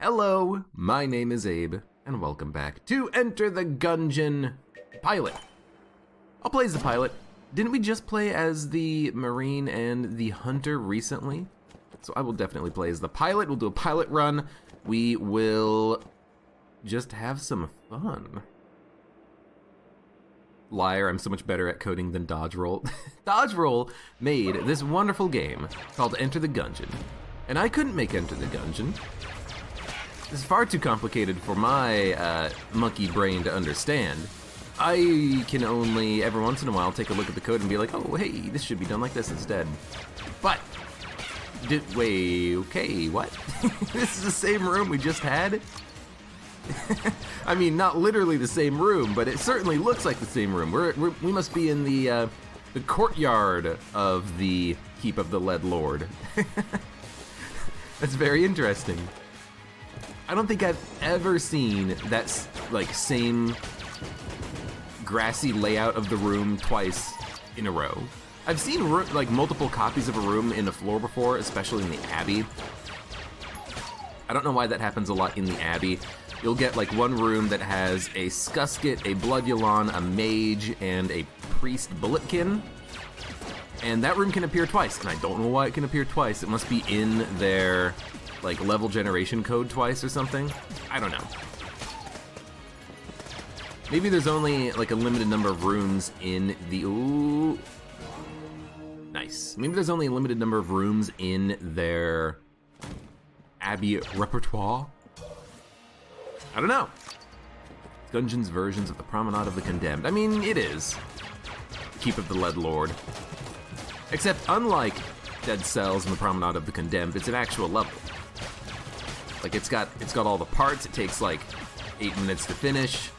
Hello, my name is Abe, and welcome back to Enter the Gungeon pilot. I'll play as the pilot. Didn't we just play as the Marine and the Hunter recently? So I will definitely play as the pilot. We'll do a pilot run. We will just have some fun. Liar, I'm so much better at coding than Dodge Roll. Dodge Roll made this wonderful game called Enter the Gungeon, and I couldn't make Enter the Gungeon. This is far too complicated for my monkey brain to understand. I can only, every once in a while, take a look at the code and be like, oh, hey, this should be done like this instead. But, wait, okay, what? This is the same room we just had? I mean, not literally the same room, but it certainly looks like the same room. We must be in the courtyard of the Keep of the Lead Lord. That's very interesting. I don't think I've ever seen that like same grassy layout of the room twice in a row. I've seen like multiple copies of a room in a floor before, especially in the Abbey. I don't know why that happens a lot in the Abbey. You'll get like one room that has a Scuskit, a Bloodulon, a Mage, and a Priest Bulletkin. And that room can appear twice, and I don't know why it can appear twice. It must be in their like level generation code twice or something. I don't know. Maybe there's only like a limited number of rooms in the, ooh, nice. Maybe there's only a limited number of rooms in their Abbey repertoire. I don't know. Gungeon's versions of the Promenade of the Condemned. I mean, it is. Keep of the Lead Lord. Except unlike Dead Cells and the Promenade of the Condemned, it's an actual level. Like it's got all the parts. It takes like 8 minutes to finish.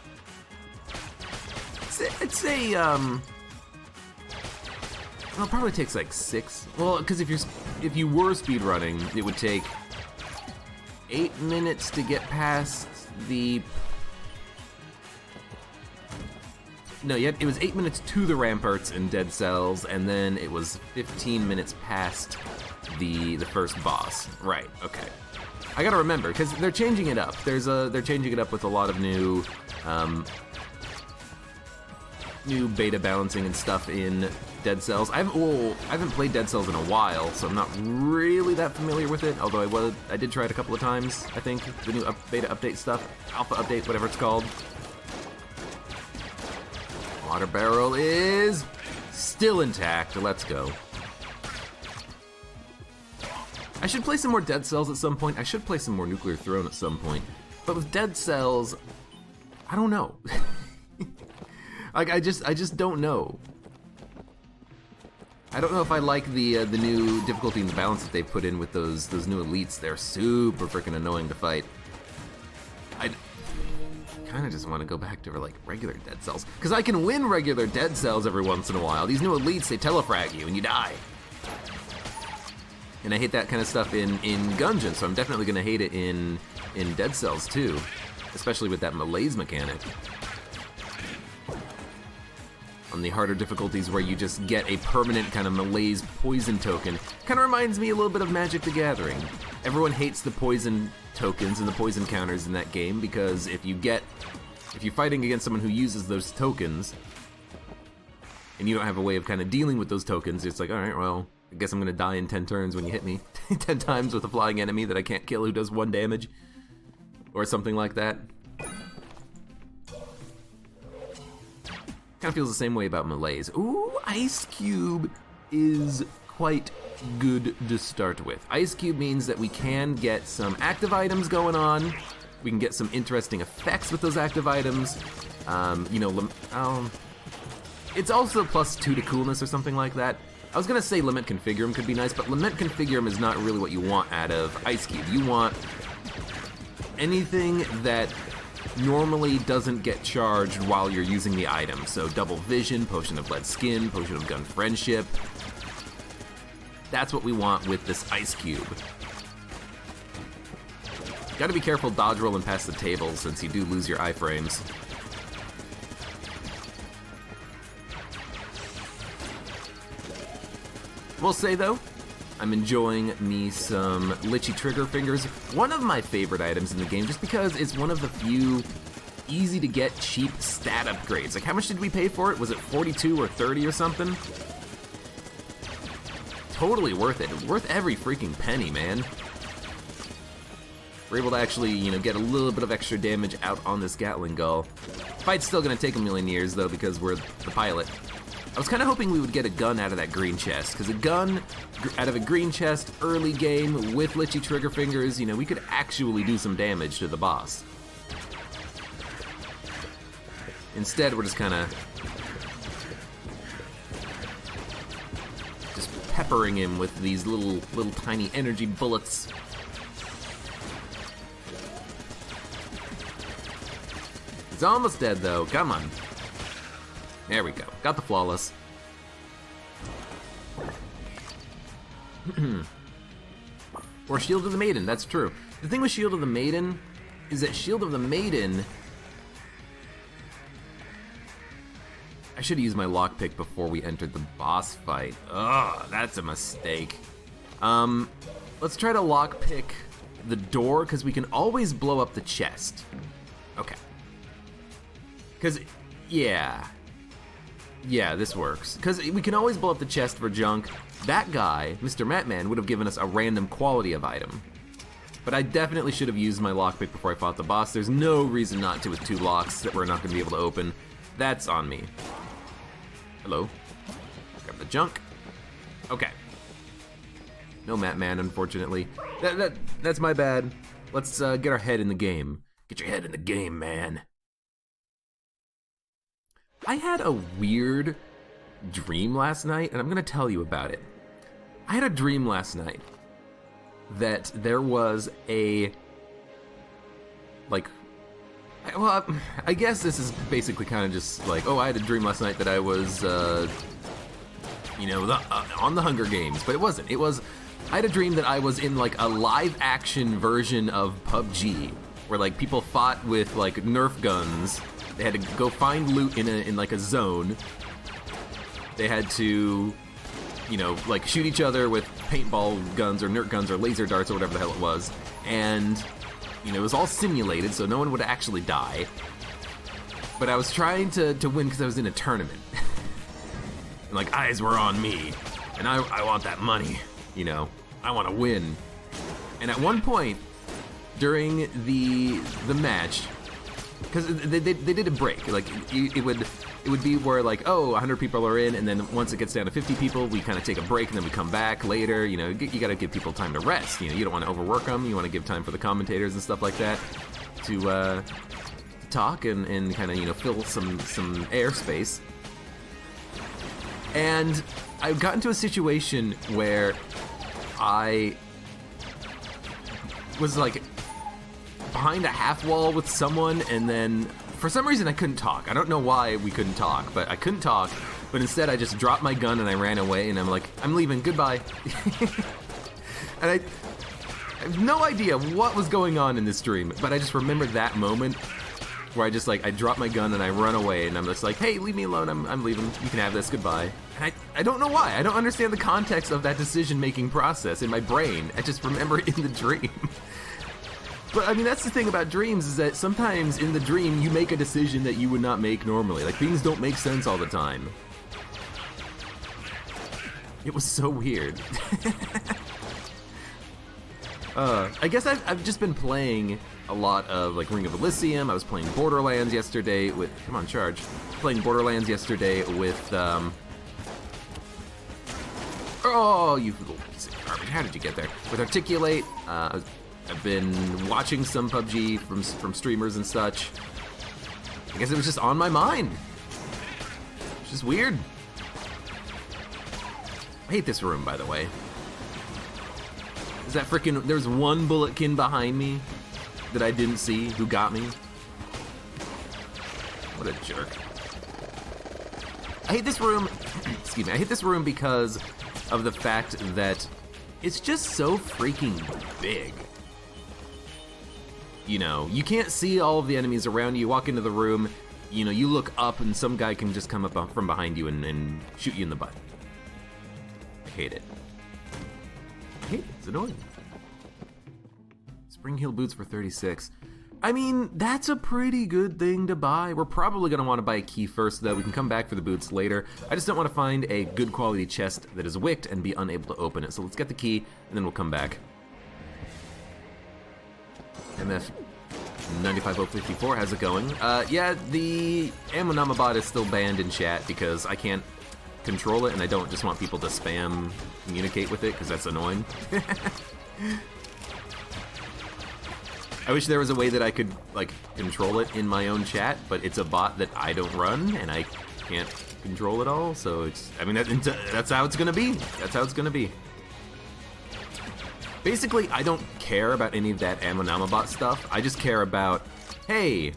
It's a well, it probably takes like 6. Well, because if you were speedrunning, it would take 8 minutes to get past the. No, it was 8 minutes to the ramparts in Dead Cells, and then it was 15 minutes past the first boss. Right. Okay. I gotta remember because they're changing it up. They're changing it up with a lot of new beta balancing and stuff in Dead Cells. I haven't played Dead Cells in a while, so I'm not really that familiar with it. Although I did try it a couple of times. I think the new beta update stuff, alpha update, whatever it's called. Water barrel is still intact. Let's go. I should play some more Dead Cells at some point. I should play some more Nuclear Throne at some point. But with Dead Cells, I don't know. Like I just don't know. I don't know if I like the new difficulty and the balance that they put in with those new elites. They're super freaking annoying to fight. I kind of just want to go back to like regular Dead Cells because I can win regular Dead Cells every once in a while. These new elites, they telefrag you and you die. And I hate that kind of stuff in Gungeon, so I'm definitely gonna hate it in Dead Cells too, especially with that malaise mechanic. On the harder difficulties where you just get a permanent kind of malaise poison token. Kind of reminds me a little bit of Magic the Gathering. Everyone hates the poison tokens and the poison counters in that game because if you're fighting against someone who uses those tokens and you don't have a way of kind of dealing with those tokens, it's like, all right, well, I guess I'm gonna die in 10 turns when you hit me 10 times with a flying enemy that I can't kill who does 1 damage or something like that. Kind of feels the same way about malaise. Ooh, Ice Cube is quite good to start with. Ice Cube means that we can get some active items going on. We can get some interesting effects with those active items. You know, it's also +2 to coolness or something like that. I was gonna say Lament Configurum could be nice, but Lament Configurum is not really what you want out of Ice Cube. You want anything that normally doesn't get charged while you're using the item. So Double Vision, Potion of Lead Skin, Potion of Gun Friendship. That's what we want with this Ice Cube. Gotta be careful dodge rolling past the table since you do lose your iframes. We'll say though, I'm enjoying me some Litchy Trigger Fingers. One of my favorite items in the game, just because it's one of the few easy to get cheap stat upgrades. Like, how much did we pay for it? Was it 42 or 30 or something? Totally worth it. Worth every freaking penny, man. We're able to actually, you know, get a little bit of extra damage out on this Gatling Gull. Fight's still gonna take a million years, though, because we're the pilot. I was kind of hoping we would get a gun out of that green chest, because a gun out of a green chest early game with Litchy Trigger Fingers, you know, we could actually do some damage to the boss. Instead, we're just kind of peppering him with these little tiny energy bullets. He's almost dead, though. Come on. There we go. Got the flawless. Or Shield of the Maiden, that's true. The thing with Shield of the Maiden is that Shield of the Maiden... I should have used my lockpick before we entered the boss fight. Ugh, that's a mistake. Let's try to lockpick the door, because we can always blow up the chest. Okay. Because, yeah, this works. Because we can always blow up the chest for junk. That guy, Mr. Matman, would have given us a random quality of item. But I definitely should have used my lockpick before I fought the boss. There's no reason not to with 2 locks that we're not going to be able to open. That's on me. Hello. Grab the junk. Okay. No Matman, unfortunately. That's my bad. Let's get our head in the game. Get your head in the game, man. I had a weird dream last night, and I'm gonna tell you about it. I had a dream last night that there was a, like, well, I guess this is basically kind of just like, oh, I had a dream last night that I was, you know, on the Hunger Games, but it wasn't. It was, I had a dream that I was in like a live-action version of PUBG, where like people fought with like Nerf guns. They had to go find loot in like a zone. They had to, you know, like shoot each other with paintball guns or Nerf guns or laser darts or whatever the hell it was, and you know, it was all simulated, so no one would actually die. But I was trying to win because I was in a tournament. And like, eyes were on me. And I want that money, you know. I want to win. And at one point, during the match, because they did a break. Like, it would be where like, oh, 100 people are in, and then once it gets down to 50 people, we kind of take a break, and then we come back later. You know, you got to give people time to rest. You know, you don't want to overwork them. You want to give time for the commentators and stuff like that to talk and kind of, you know, fill some airspace. And I got into a situation where I was like behind a half wall with someone, and then for some reason I couldn't talk. I don't know why we couldn't talk, but I couldn't talk. But instead I just dropped my gun and I ran away, and I'm like, I'm leaving, goodbye. And I have no idea what was going on in this dream, but I just remember that moment where I just like, I dropped my gun and I run away, and I'm just like, hey, leave me alone, I'm leaving, you can have this, goodbye. And I don't know why, I don't understand the context of that decision-making process in my brain. I just remember it in the dream. But I mean, that's the thing about dreams, is that sometimes in the dream you make a decision that you would not make normally. Like, things don't make sense all the time. It was so weird. I guess I've just been playing a lot of like Ring of Elysium. I was playing Borderlands yesterday with, come on, charge. Playing Borderlands yesterday with, oh, you little piece of garbage, how did you get there? With Articulate, I've been watching some PUBG from streamers and such. I guess it was just on my mind. It's just weird. I hate this room, by the way. Is that frickin', there's one bulletkin behind me that I didn't see who got me? What a jerk. I hate this room, excuse me, I hate this room because of the fact that it's just so freaking big. You know, you can't see all of the enemies around you. You walk into the room, you know, you look up and some guy can just come up from behind you and shoot you in the butt. I hate it. It's annoying. Spring heel boots for 36. I mean, that's a pretty good thing to buy. We're probably going to want to buy a key first, though. We can come back for the boots later. I just don't want to find a good quality chest that is wicked and be unable to open it. So let's get the key, and then we'll come back. MF 95054, how's it going? Yeah, the Ammonama bot is still banned in chat because I can't control it, and I don't just want people to spam communicate with it, because that's annoying. I wish there was a way that I could, like, control it in my own chat, but it's a bot that I don't run, and I can't control it all, so it's, I mean, that's how it's gonna be. That's how it's gonna be. Basically, I don't care about any of that Ammonama bot stuff. I just care about, hey,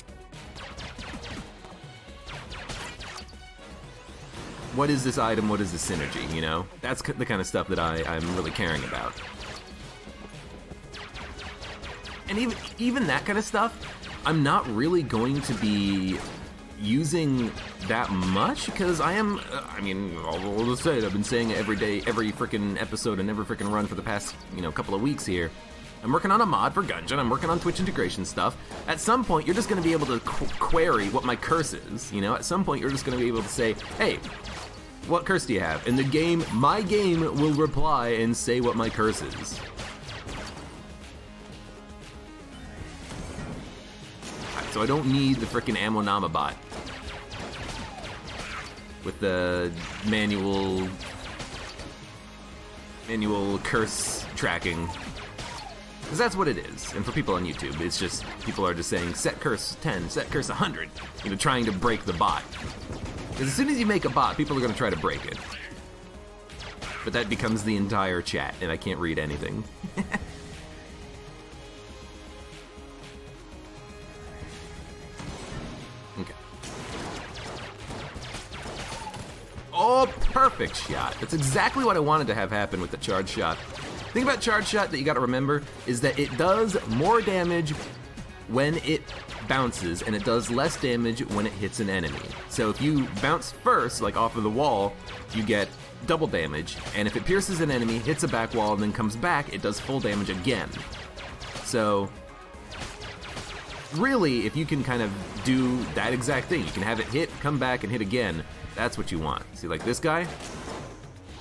what is this item, what is the synergy, you know? That's the kind of stuff that I'm really caring about. And even that kind of stuff, I'm not really going to be using that much, because I am, I mean, I'll just say it, I've been saying it every day, every freaking episode, and every freaking run for the past, you know, couple of weeks here. I'm working on a mod for Gungeon, I'm working on Twitch integration stuff. At some point, you're just going to be able to query what my curse is, you know? At some point, you're just going to be able to say, hey, what curse do you have? And the game, my game, will reply and say what my curse is. So I don't need the frickin' Ammonama bot with the manual curse tracking, because that's what it is. And for people on YouTube, it's just people are just saying set curse 10, set curse 100, you know, trying to break the bot. Because as soon as you make a bot, people are going to try to break it. But that becomes the entire chat, and I can't read anything. Oh, perfect shot. That's exactly what I wanted to have happen with the charge shot. The thing about charge shot that you gotta remember is that it does more damage when it bounces, and it does less damage when it hits an enemy. So if you bounce first, like off of the wall, you get double damage, and if it pierces an enemy, hits a back wall, and then comes back, it does full damage again. So really, if you can kind of do that exact thing, you can have it hit, come back, and hit again, that's what you want. See, like this guy?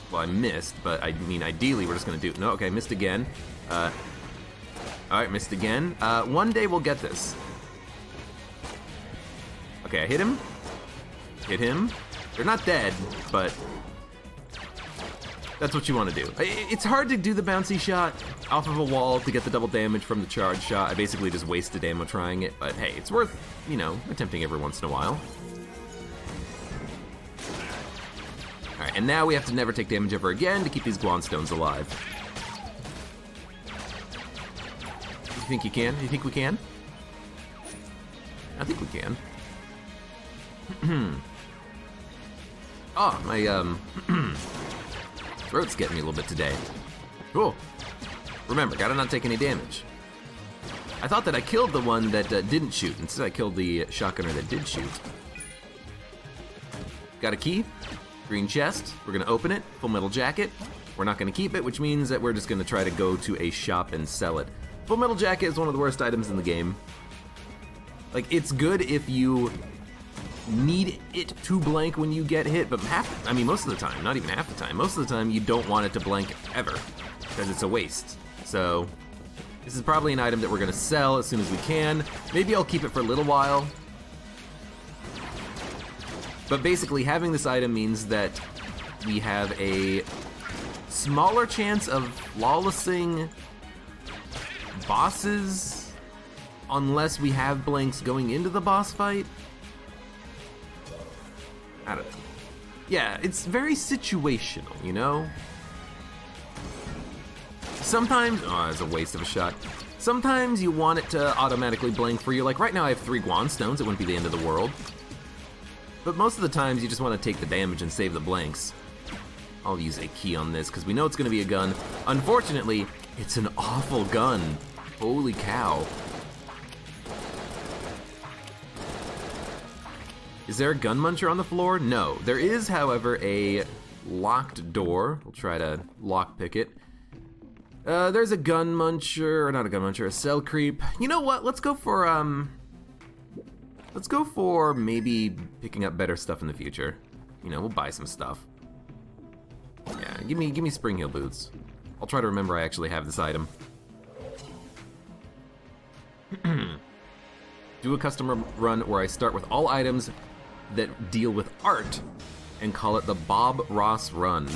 Well, I missed, but I mean, ideally, we're just gonna do, no, okay, missed again. All right, missed again. One day we'll get this. Okay, I hit him. Hit him. They're not dead, but that's what you want to do. It's hard to do the bouncy shot off of a wall to get the double damage from the charge shot. I basically just wasted ammo trying it, but hey, it's worth, you know, attempting every once in a while. Alright, and now we have to never take damage ever again to keep these Guanstones alive. You think you can? You think we can? I think we can. Oh, my, throat's getting me a little bit today. Cool. Remember, gotta not take any damage. I thought that I killed the one that didn't shoot. Instead, I killed the shotgunner that did shoot. Got a key. Green chest. We're gonna open it. Full metal jacket. We're not gonna keep it, which means that we're just gonna try to go to a shop and sell it. Full metal jacket is one of the worst items in the game. Like, it's good if you need it to blank when you get hit, but most of the time, not even half the time, most of the time you don't want it to blank ever, because it's a waste. So, this is probably an item that we're gonna sell as soon as we can. Maybe I'll keep it for a little while. But basically, having this item means that we have a smaller chance of flawlessing bosses unless we have blanks going into the boss fight. I don't know. Yeah, it's very situational, you know? Sometimes, oh, it's a waste of a shot. Sometimes you want it to automatically blank for you. Like right now I have 3 Guanstones, it wouldn't be the end of the world. But most of the times you just want to take the damage and save the blanks. I'll use a key on this because we know it's going to be a gun. Unfortunately, it's an awful gun. Holy cow. Is there a gun muncher on the floor? No. There is, however, a locked door. We'll try to lockpick it. There's a gun muncher, or not a gun muncher, a cell creep. You know what? Let's go for maybe picking up better stuff in the future. You know, we'll buy some stuff. Yeah, give me spring heel boots. I'll try to remember I actually have this item. Do a custom run where I start with all items that deal with art and call it the Bob Ross run.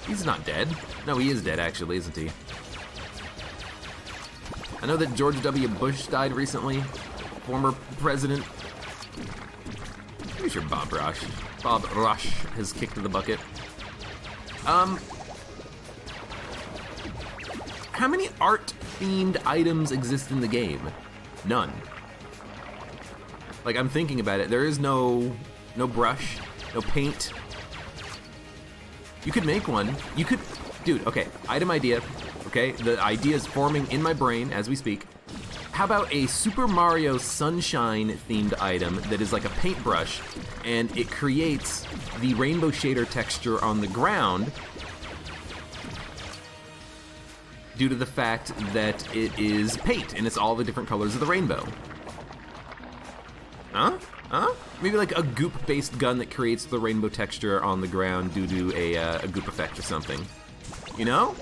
He's not dead. No, he is dead actually, isn't he? I know that George W. Bush died recently, former president. Pretty sure Bob Ross has kicked the bucket. How many art-themed items exist in the game? None. Like, I'm thinking about it. There is no brush, no paint. You could make one. You could, dude, okay, item idea. Okay, the idea is forming in my brain as we speak. How about a Super Mario Sunshine themed item that is like a paintbrush and it creates the rainbow shader texture on the ground due to the fact that it is paint and it's all the different colors of the rainbow. Huh? Maybe like a goop-based gun that creates the rainbow texture on the ground due to a goop effect or something. You know?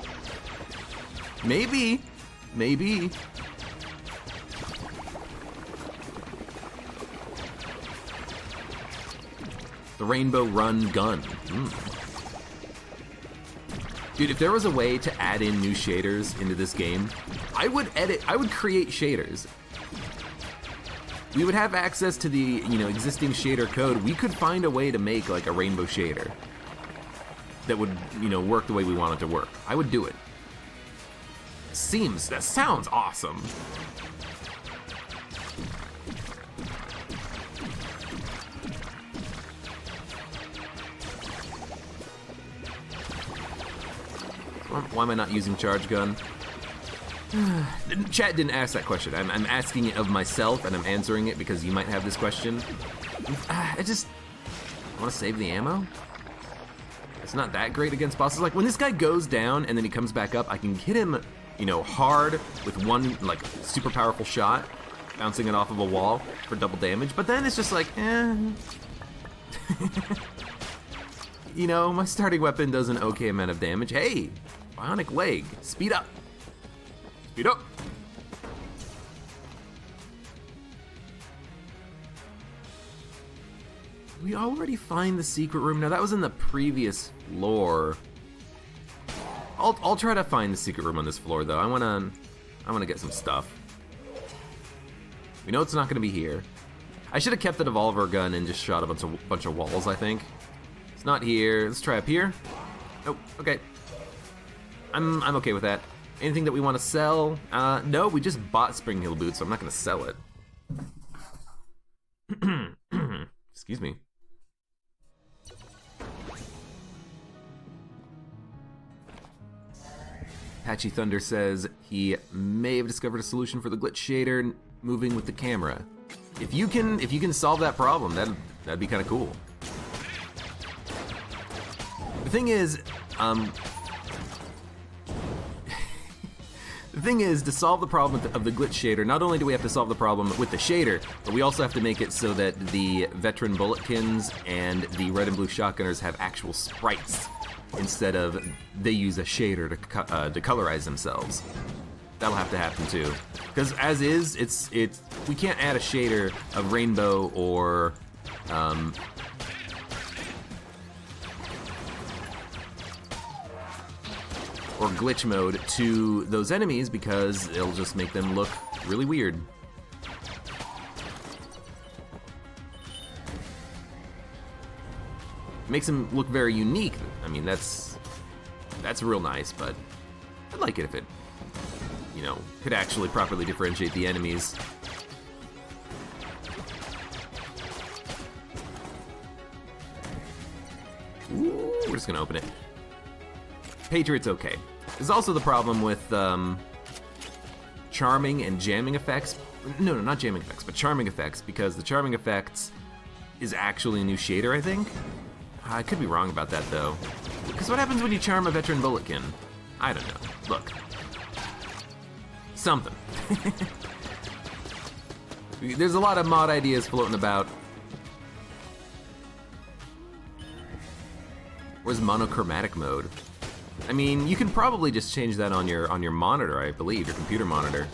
Maybe. The Rainbow Run gun. Dude, if there was a way to add in new shaders into this game, I would create shaders. We would have access to the, existing shader code. We could find a way to make like a rainbow shader that would, work the way we want it to work. I would do it. That sounds awesome. Why am I not using charge gun? Chat didn't ask that question. I'm asking it of myself, and I'm answering it because you might have this question. I want to save the ammo. It's not that great against bosses. Like, when this guy goes down and then he comes back up, I can hit him, hard with one, like, super powerful shot, bouncing it off of a wall for double damage. But then it's just like, my starting weapon does an okay amount of damage. Hey, bionic leg, speed up. Speed up. We already find the secret room. Now that was in the previous floor. I'll try to find the secret room on this floor though. I wanna get some stuff. We know it's not gonna be here. I should have kept the Devolver gun and just shot a bunch of walls, I think. It's not here. Let's try up here. Nope. Okay. I'm okay with that. Anything that we want to sell? No, we just bought Spring Heel Boots, so I'm not going to sell it. Excuse me. Patchy Thunder says he may have discovered a solution for the glitch shader moving with the camera. If you can solve that problem, that'd be kind of cool. The thing is, to solve the problem of the glitch shader, not only do we have to solve the problem with the shader, but we also have to make it so that the veteran bulletkins and the red and blue shotgunners have actual sprites instead of they use a shader to colorize themselves. That'll have to happen too, because as is, we can't add a shader of rainbow or glitch mode to those enemies because it'll just make them look really weird. Makes them look very unique. I mean, that's real nice, but I'd like it if it, could actually properly differentiate the enemies. Ooh, we're just gonna open it. Patriot's okay. There's also the problem with charming and jamming effects. No, not jamming effects, but charming effects, because the charming effects is actually a new shader, I think. I could be wrong about that, though. Because what happens when you charm a veteran bulletkin? I don't know. Look, Something. There's a lot of mod ideas floating about. Where's monochromatic mode? I mean, you can probably just change that on your monitor, I believe, your computer monitor.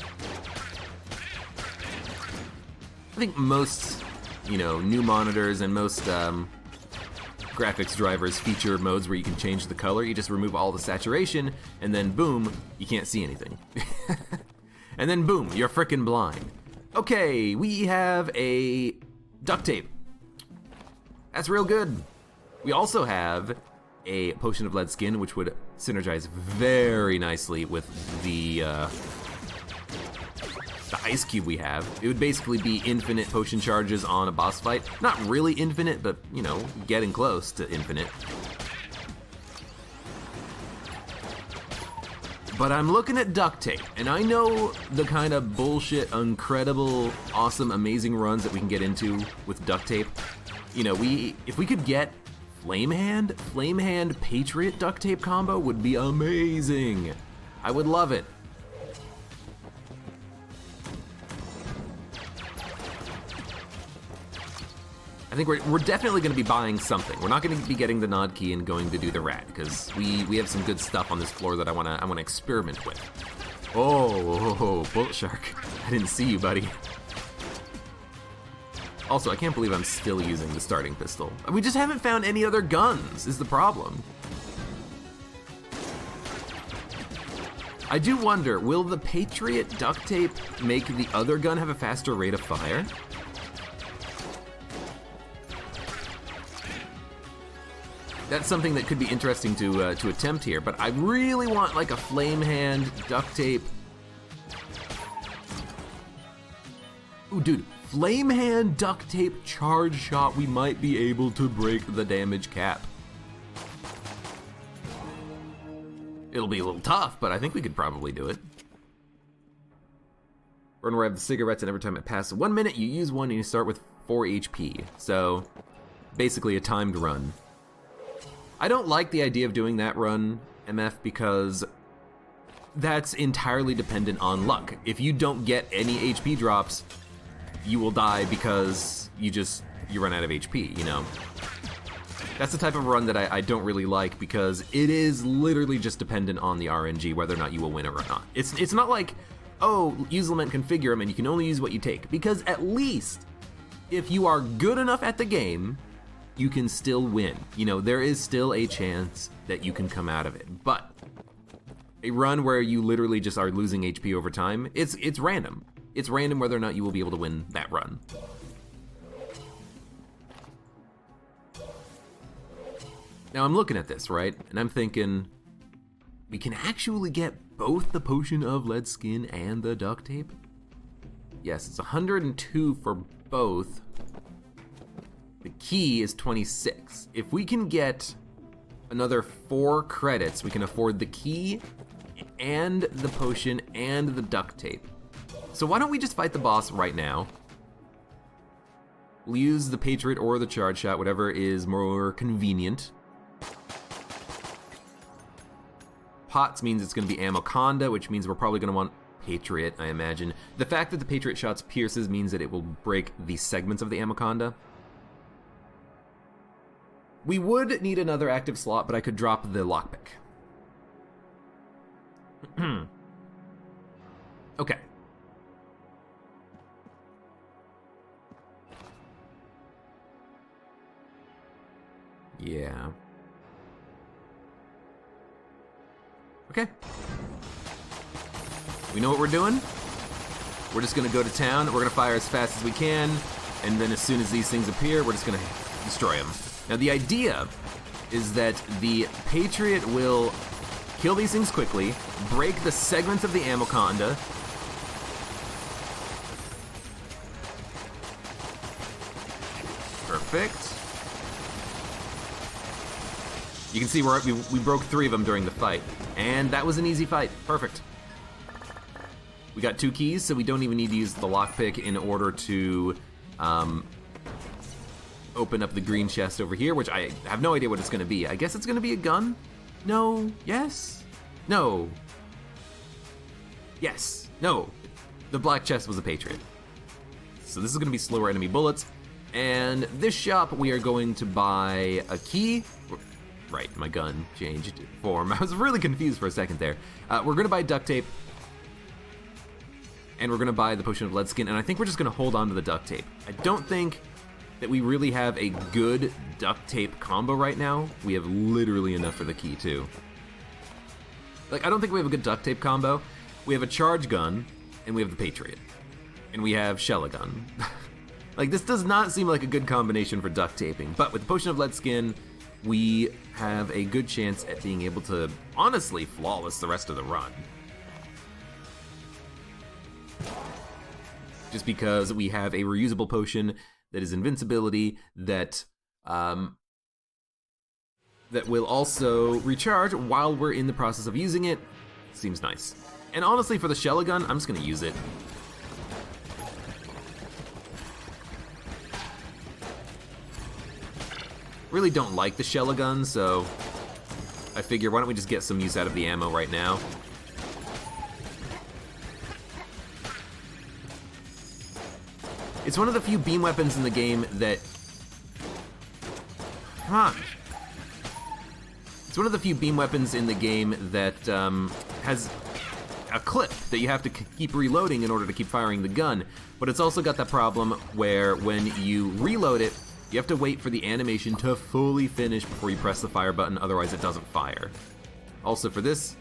I think most, new monitors and most graphics drivers feature modes where you can change the color. You just remove all the saturation, and then boom, you can't see anything. And then boom, you're frickin' blind. Okay, we have a duct tape. That's real good. We also have a potion of lead skin, which would synergize very nicely with the ice cube we have. It would basically be infinite potion charges on a boss fight. Not really infinite, but, getting close to infinite. But I'm looking at duct tape, and I know the kind of bullshit, incredible, awesome, amazing runs that we can get into with duct tape. If we could get Flame Hand Patriot duct tape combo would be amazing. I would love it. I think we're definitely going to be buying something. We're not going to be getting the nod key and going to do the rat, because we have some good stuff on this floor that I want to experiment with. Oh, bullet shark! I didn't see you, buddy. Also, I can't believe I'm still using the starting pistol. We just haven't found any other guns, is the problem. I do wonder, will the Patriot duct tape make the other gun have a faster rate of fire? That's something that could be interesting to attempt here, but I really want like a flame hand duct tape. Ooh, dude, flame hand duct tape charge shot. We might be able to break the damage cap. It'll be a little tough, but I think we could probably do it. Run where I have the cigarettes, and every time it passes 1 minute, you use one and you start with 4 HP. So, basically a timed run. I don't like the idea of doing that run, MF, because that's entirely dependent on luck. If you don't get any HP drops, you will die because you run out of HP, That's the type of run that I don't really like, because it is literally just dependent on the RNG, whether or not you will win it or not. It's not like, oh, use lament, configure them, and you can only use what you take. Because at least, if you are good enough at the game, you can still win. There is still a chance that you can come out of it. But a run where you literally just are losing HP over time, it's random. It's random whether or not you will be able to win that run. Now I'm looking at this, right? And I'm thinking, we can actually get both the potion of lead skin and the duct tape? Yes, it's 102 for both. The key is 26. If we can get another 4 credits, we can afford the key and the potion and the duct tape. So why don't we just fight the boss right now? We'll use the Patriot or the charge shot, whatever is more convenient. Pots means it's going to be Ammoconda, which means we're probably going to want Patriot, I imagine. The fact that the Patriot shots pierces means that it will break the segments of the Ammoconda. We would need another active slot, but I could drop the lockpick. Okay. Yeah. Okay. We know what we're doing. We're just gonna go to town. We're gonna fire as fast as we can, and then as soon as these things appear, we're just gonna destroy them. Now the idea is that the Patriot will kill these things quickly, break the segments of the Ammoconda, perfect. You can see we broke 3 of them during the fight, and that was an easy fight. Perfect. We got 2 keys, so we don't even need to use the lockpick in order to open up the green chest over here, which I have no idea what it's going to be. I guess it's going to be a gun? No. Yes? No. Yes. No, the black chest was a Patriot. So this is gonna be slower enemy bullets. And this shop, we are going to buy a key. Right, my gun changed form. I was really confused for a second there. We're gonna buy duct tape. And we're gonna buy the potion of lead skin, and I think we're just gonna hold on to the duct tape. I don't think that we really have a good duct tape combo right now. We have literally enough for the key too. Like, I don't think we have a good duct tape combo. We have a charge gun, and we have the Patriot. And we have shell gun. Like, this does not seem like a good combination for duct taping, but with the potion of lead skin, we have a good chance at being able to, honestly, flawless the rest of the run. Just because we have a reusable potion that is invincibility that that will also recharge while we're in the process of using it. Seems nice. And honestly, for the shell gun, I'm just gonna use it. Really don't like the shell gun, so I figure why don't we just get some use out of the ammo right now. It's one of the few beam weapons in the game that... Come on. It's one of the few beam weapons in the game that has a clip that you have to keep reloading in order to keep firing the gun. But it's also got that problem where when you reload it, you have to wait for the animation to fully finish before you press the fire button, otherwise it doesn't fire. Also for this,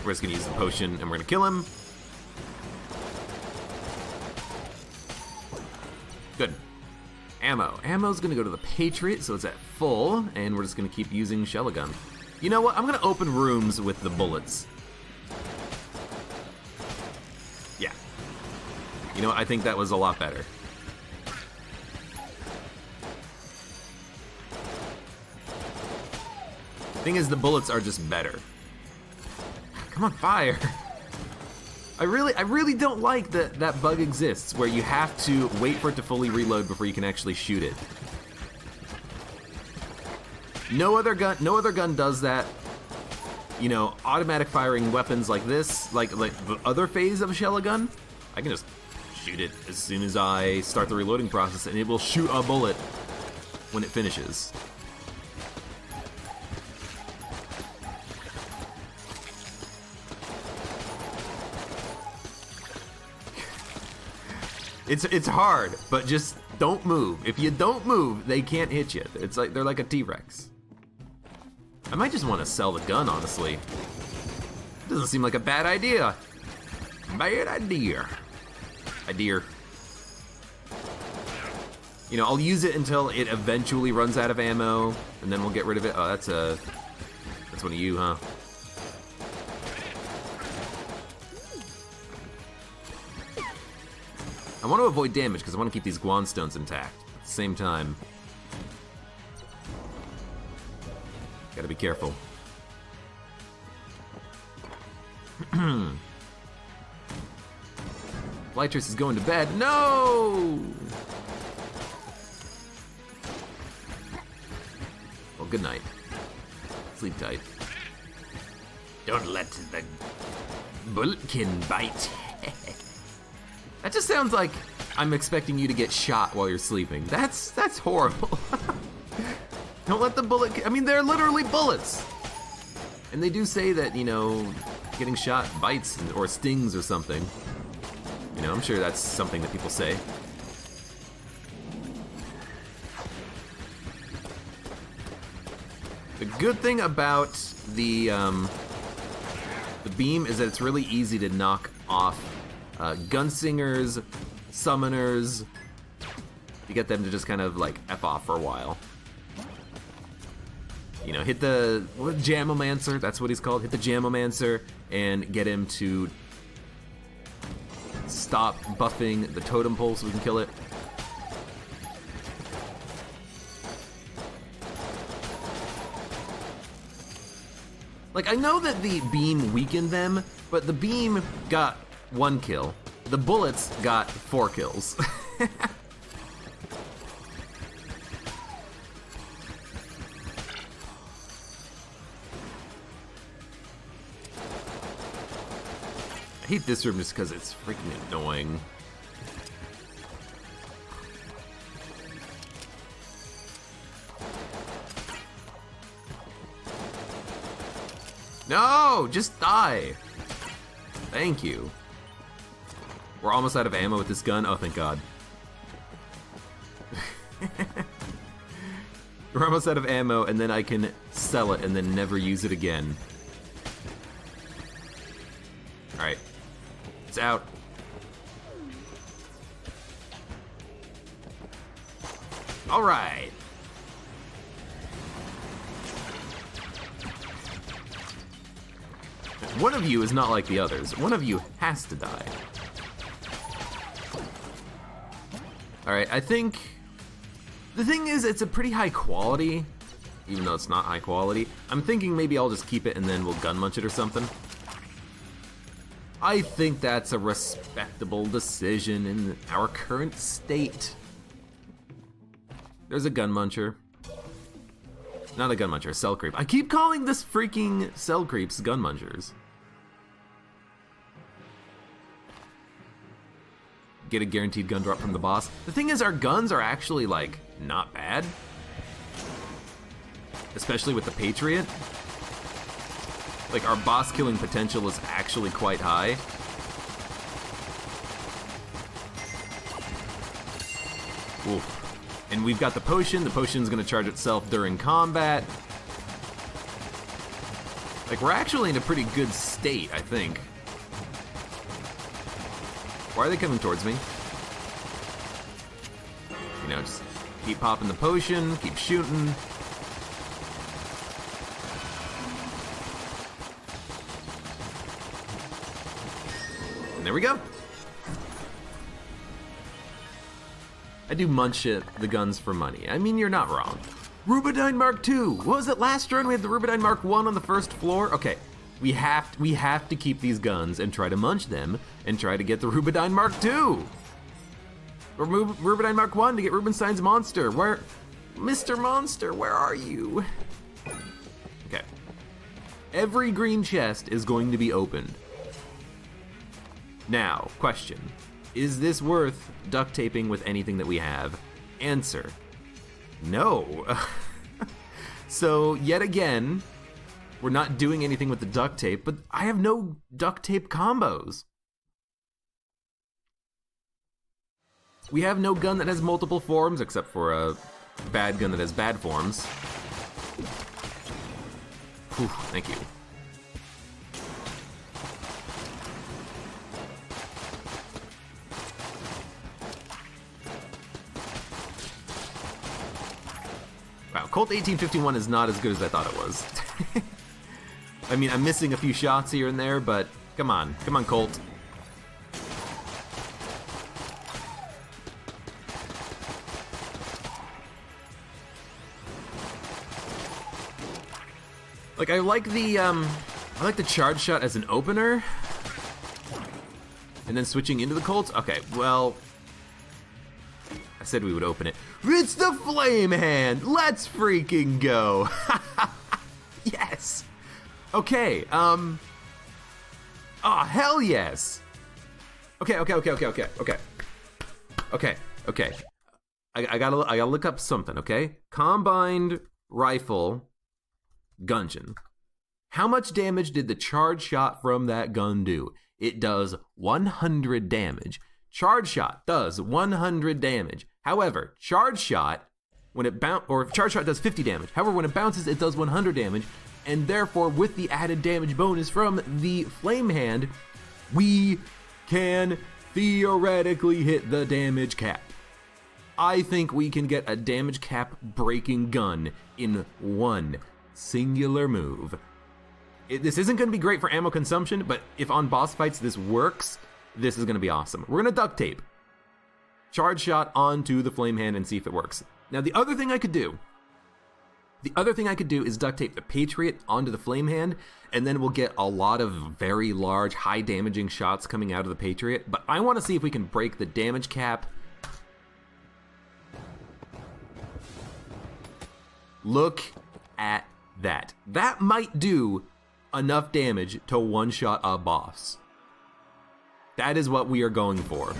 we're just gonna use the potion and we're gonna kill him. Good. Ammo. Ammo's gonna go to the Patriot, so it's at full, and we're just gonna keep using shell gun. You know what? I'm gonna open rooms with the bullets. Yeah. You know what? I think that was a lot better. Thing is, the bullets are just better. Come on, fire. I really don't like that that bug exists where you have to wait for it to fully reload before you can actually shoot it. No other gun does that. You know, automatic firing weapons like this, like the other phase of a shell gun, I can just shoot it as soon as I start the reloading process and it will shoot a bullet when it finishes. It's hard, but just don't move. If you don't move, they can't hit you. It's like they're like a T-Rex. I might just want to sell the gun, honestly. Doesn't seem like a bad idea. Bad idea. You know, I'll use it until it eventually runs out of ammo, and then we'll get rid of it. Oh, that's one of you, huh? I want to avoid damage because I want to keep these Guan stones intact. At the same time, gotta be careful. Flytrace is going to bed. No! Well, good night. Sleep tight. Don't let the bulletkin bite. That just sounds like I'm expecting you to get shot while you're sleeping. That's horrible. Don't let the bullet... I mean, they're literally bullets. And they do say that, you know, getting shot bites or stings or something. You know, I'm sure that's something that people say. The good thing about the beam is that it's really easy to knock off gunslingers, summoners, to get them to just kind of like F off for a while. You know, hit the Jamomancer, that's what he's called, hit the Jamomancer and get him to stop buffing the totem pole so we can kill it. Like, I know that the beam weakened them, but the beam got 1 kill. The bullets got 4 kills. I hate this room just because it's freaking annoying. No, just die. Thank you. We're almost out of ammo with this gun. Oh, thank God. We're almost out of ammo, and then I can sell it and then never use it again. Alright. It's out. Alright. One of you is not like the others. One of you has to die. Alright, I think... The thing is, it's a pretty high quality, even though it's not high quality. I'm thinking maybe I'll just keep it and then we'll gun munch it or something. I think that's a respectable decision in our current state. There's a gun muncher. Not a gun muncher, a cell creep. I keep calling this freaking cell creeps gun munchers. Get a guaranteed gun drop from the boss. The thing is, our guns are actually, like, not bad. Especially with the Patriot. Like, our boss killing potential is actually quite high. Oof. And we've got the potion. The potion's gonna charge itself during combat. Like, we're actually in a pretty good state, I think. Why are they coming towards me? You know, just keep popping the potion, keep shooting. And there we go. I do munch it, the guns for money. I mean, you're not wrong. Rubidyne Mark II. What was it last run? We had the Rubidyne Mark I on the first floor. Okay, we have to keep these guns and try to munch them and try to get the Rubidyne Mark II. Or Rubidyne Mark I to get Rubinstein's monster. Where, Mr. Monster, where are you? Okay. Every green chest is going to be opened. Now, question. Is this worth duct taping with anything that we have? Answer. No. So, yet again, we're not doing anything with the duct tape, but I have no duct tape combos. We have no gun that has multiple forms, except for a bad gun that has bad forms. Whew, thank you. Wow, Colt 1851 is not as good as I thought it was. I mean, I'm missing a few shots here and there, but come on, Colt. Like, I like the charge shot as an opener, and then switching into the Colts. Okay, well, I said we would open it. It's the Flame Hand! Let's freaking go! Yes! Okay, oh, hell yes! Okay. I gotta look up something, okay? Combined Rifle Gungeon. How much damage did the charge shot from that gun do? It does 100 damage. Charge shot does 100 damage. However, charge shot, when it charge shot does 50 damage. However, when it bounces, it does 100 damage. And therefore, with the added damage bonus from the Flame Hand, we can theoretically hit the damage cap. I think we can get a damage cap breaking gun in one singular move. This isn't going to be great for ammo consumption, but if on boss fights this works, this is going to be awesome. We're going to duct tape charge shot onto the Flame Hand and see if it works. Now, the other thing I could do is duct tape the Patriot onto the Flame Hand, and then we'll get a lot of very large, high damaging shots coming out of the Patriot, but I want to see if we can break the damage cap. Look at that. That might do enough damage to one-shot a boss. That is what we are going for.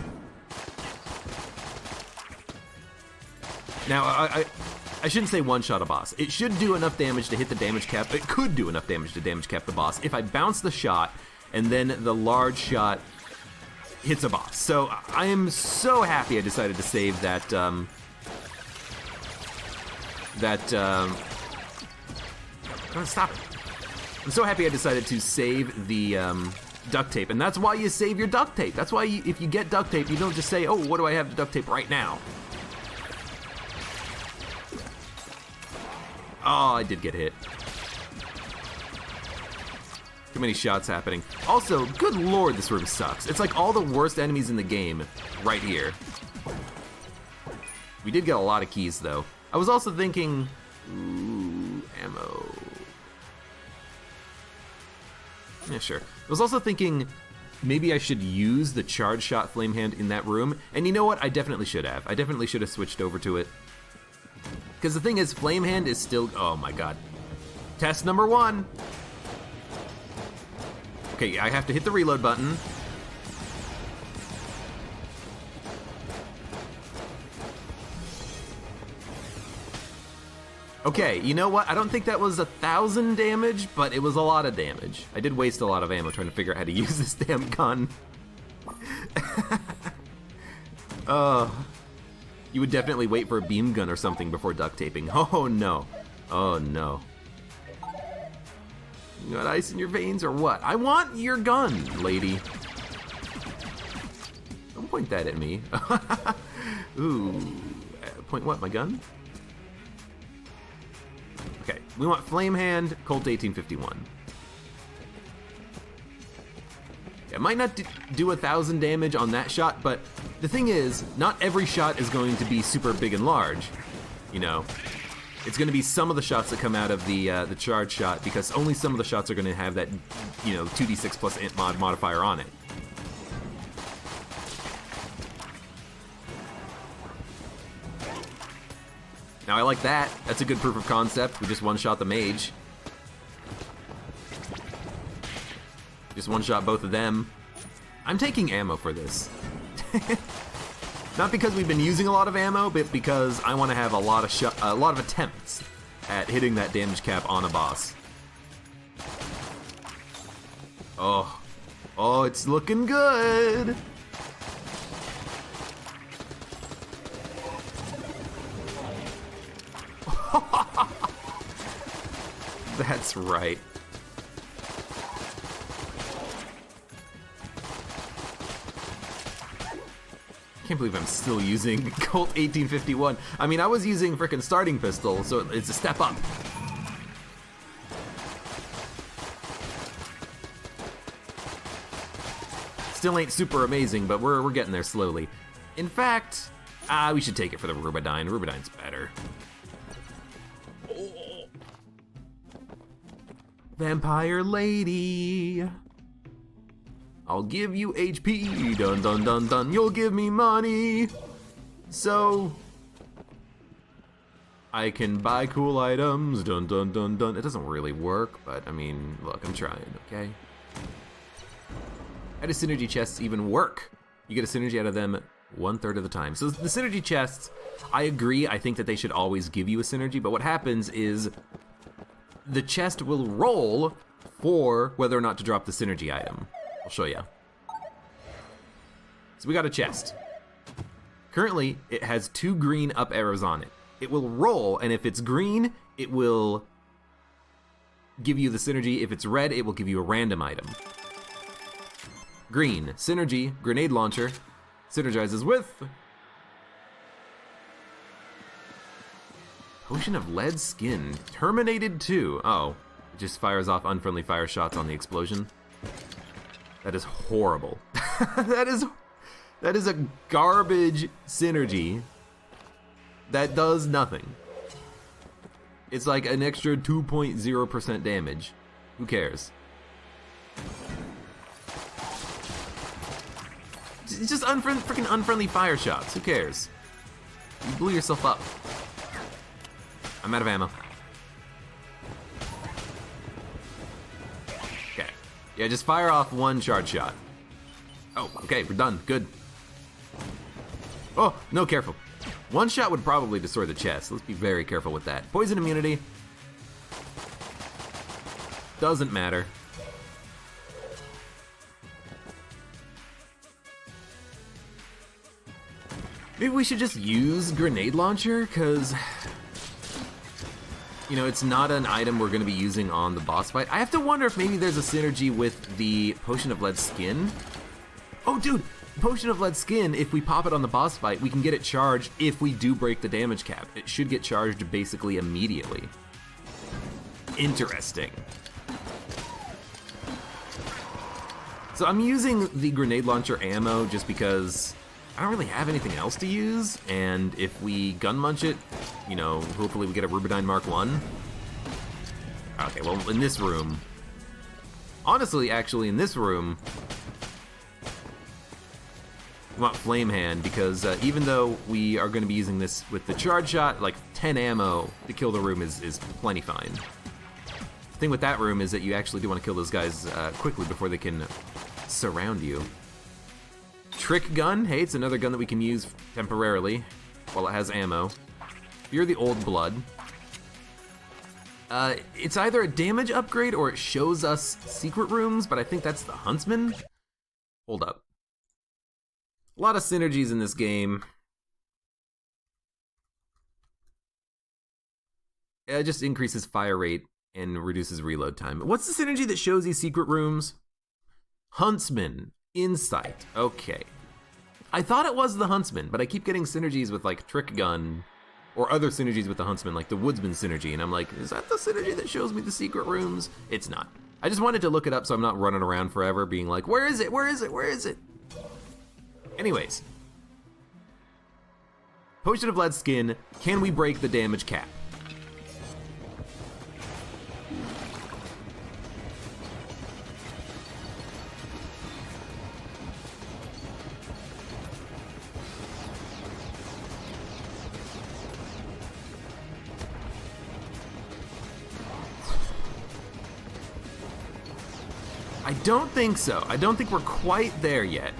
Now, I shouldn't say one-shot a boss. It should do enough damage to hit the damage cap. It could do enough damage to damage cap the boss if I bounce the shot and then the large shot hits a boss. So I am so happy I decided to save that, oh, stop it. I'm so happy I decided to save the duct tape, and that's why you save your duct tape. That's why if you get duct tape, you don't just say, oh, what do I have to duct tape right now? Oh, I did get hit. Too many shots happening. Also, good lord, this room sucks. It's like all the worst enemies in the game right here. We did get a lot of keys, though. I was also thinking, ooh, ammo. Yeah, sure. I was also thinking maybe I should use the charge shot flame hand in that room. And you know what? I definitely should have. I definitely should have switched over to it. Because the thing is, flame hand is still... Oh my god. Test number 1. Okay, I have to hit the reload button. Okay, you know what? I don't think that was 1,000 damage, but it was a lot of damage. I did waste a lot of ammo trying to figure out how to use this damn gun. You would definitely wait for a beam gun or something before duct taping. Oh no. Oh no. You got ice in your veins or what? I want your gun, lady. Don't point that at me. Ooh. Point what, my gun? Okay, we want Flame Hand, Colt 1851. It might not do 1,000 damage on that shot, but the thing is, not every shot is going to be super big and large. You know, it's going to be some of the shots that come out of the charge shot, because only some of the shots are going to have that, you know, 2d6 plus int mod modifier on it. Now I like that. That's a good proof of concept. We just one-shot the mage. Just one-shot both of them. I'm taking ammo for this. Not because we've been using a lot of ammo, but because I want to have a lot of attempts at hitting that damage cap on a boss. Oh, it's looking good. That's right. I can't believe I'm still using Colt 1851. I mean, I was using frickin' starting pistol, so it's a step up. Still ain't super amazing, but we're getting there slowly. In fact, we should take it for the Rubidyne. Rubidyne's better. Vampire lady, I'll give you HP, dun dun dun dun, you'll give me money, so I can buy cool items, dun dun dun dun. It doesn't really work, but I mean, look, I'm trying, okay? How do synergy chests even work? You get a synergy out of them 1/3 of the time. So the synergy chests, I agree, I think that they should always give you a synergy, but what happens is the chest will roll for whether or not to drop the synergy item. I'll show you. So we got a chest. Currently, it has 2 green up arrows on it. It will roll, and if it's green, it will give you the synergy. If it's red, it will give you a random item. Green, synergy, grenade launcher, synergizes with Potion of Lead Skin, Terminated 2. Oh, it just fires off unfriendly fire shots on the explosion. That is horrible. That is a garbage synergy that does nothing. It's like an extra 2.0% damage. Who cares? It's just freaking unfriendly fire shots. Who cares? You blew yourself up. I'm out of ammo. Okay. Yeah, just fire off 1 charge shot. Oh, okay, we're done. Good. Oh, no, careful. One shot would probably destroy the chest. Let's be very careful with that. Poison immunity. Doesn't matter. Maybe we should just use grenade launcher, because, you know, it's not an item we're going to be using on the boss fight. I have to wonder if maybe there's a synergy with the Potion of Lead Skin. Oh, dude, Potion of Lead Skin, if we pop it on the boss fight, we can get it charged if we do break the damage cap. It should get charged basically immediately. Interesting. So I'm using the grenade launcher ammo just because I don't really have anything else to use, and if we gun munch it, you know, hopefully we get a Rubidine Mark 1. Okay, well, in this room, honestly, actually, in this room, we want Flame Hand, because even though we are going to be using this with the charge shot, like 10 ammo to kill the room is plenty fine. The thing with that room is that you actually do want to kill those guys quickly before they can surround you. Trick gun, hey, it's another gun that we can use temporarily while it has ammo. Fear the Old Blood. It's either a damage upgrade or it shows us secret rooms, but I think that's the Huntsman. Hold up. A lot of synergies in this game. It just increases fire rate and reduces reload time. What's the synergy that shows these secret rooms? Huntsman. Insight. Okay. I thought it was the Huntsman, but I keep getting synergies with like Trick Gun or other synergies with the Huntsman, like the Woodsman synergy, and I'm like, is that the synergy that shows me the secret rooms? It's not. I just wanted to look it up so I'm not running around forever being like, where is it? Where is it? Where is it? Anyways. Potion of Lead Skin, can we break the damage cap? I don't think so. I don't think we're quite there yet.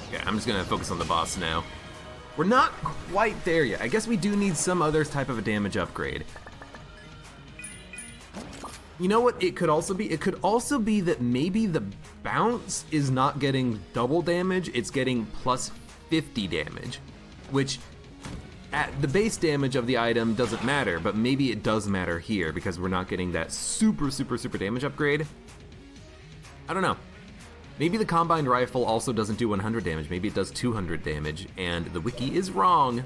Okay, I'm just gonna focus on the boss now. We're not quite there yet. I guess we do need some other type of a damage upgrade. You know what it could also be? It could also be that maybe the bounce is not getting double damage, it's getting plus 50 damage, which at the base damage of the item doesn't matter, but maybe it does matter here because we're not getting that super damage upgrade. I don't know. Maybe the combined rifle also doesn't do 100 damage. Maybe it does 200 damage, and the wiki is wrong.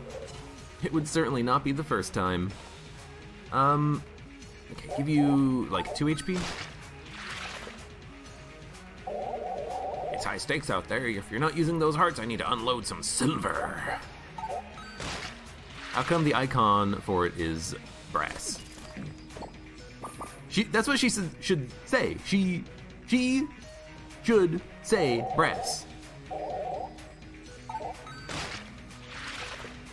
It would certainly not be the first time. Okay, give you like 2 HP. It's high stakes out there. If you're not using those hearts, I need to unload some silver. How come the icon for it is brass? That's what she should say. She should say brass.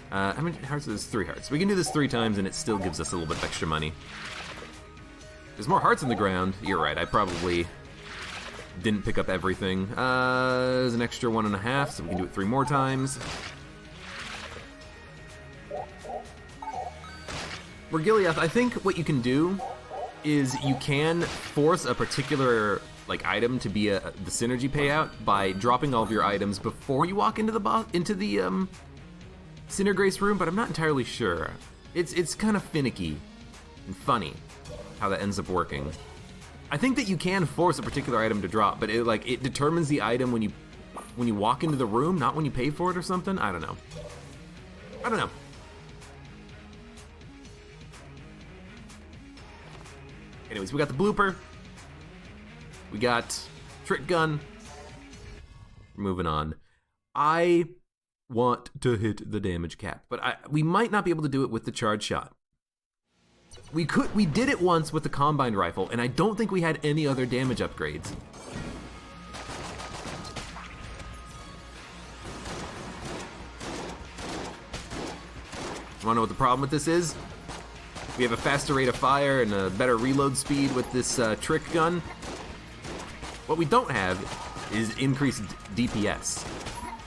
How many hearts is this? 3 hearts. We can do this 3 times and it still gives us a little bit of extra money. There's more hearts in the ground. You're right, I probably didn't pick up everything. There's an extra 1.5, so we can do it 3 more times. Regiliath, I think what you can do is you can force a particular like item to be the synergy payout by dropping all of your items before you walk into the Cindergrace room, but I'm not entirely sure. It's kind of finicky and funny how that ends up working. I think that you can force a particular item to drop, but it determines the item when you walk into the room, not when you pay for it or something. I don't know. Anyways, we got the blooper. We got trick gun. Moving on. I want to hit the damage cap, but we might not be able to do it with the charge shot. We did it once with the combined rifle, and I don't think we had any other damage upgrades. Wanna know what the problem with this is? We have a faster rate of fire and a better reload speed with this trick gun. What we don't have is increased DPS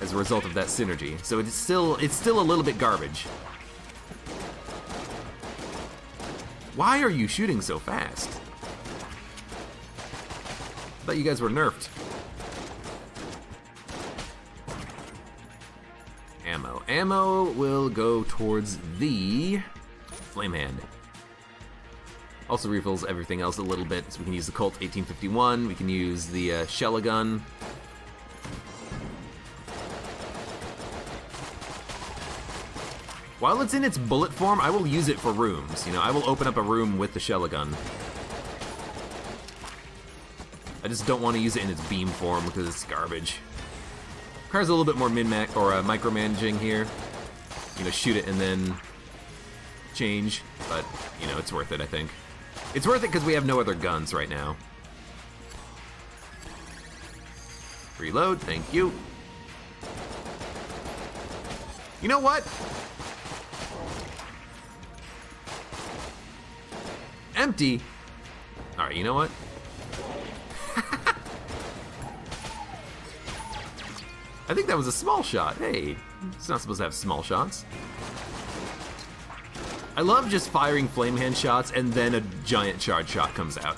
as a result of that synergy. So it's still a little bit garbage. Why are you shooting so fast? I thought you guys were nerfed. Ammo. Ammo will go towards the Flame Hand. Also refills everything else a little bit, so we can use the Colt 1851, we can use the Chillin. While it's in its bullet form, I will use it for rooms. You know, I will open up a room with the Chillin. I just don't want to use it in its beam form because it's garbage. Requires a little bit more min-max or micromanaging here. You know, shoot it and then change, but you know, it's worth it, I think. It's worth it because we have no other guns right now. Reload, thank you. You know what? Empty. All right, you know what? I think that was a small shot. Hey, it's not supposed to have small shots. I love just firing flame hand shots and then a giant charge shot comes out.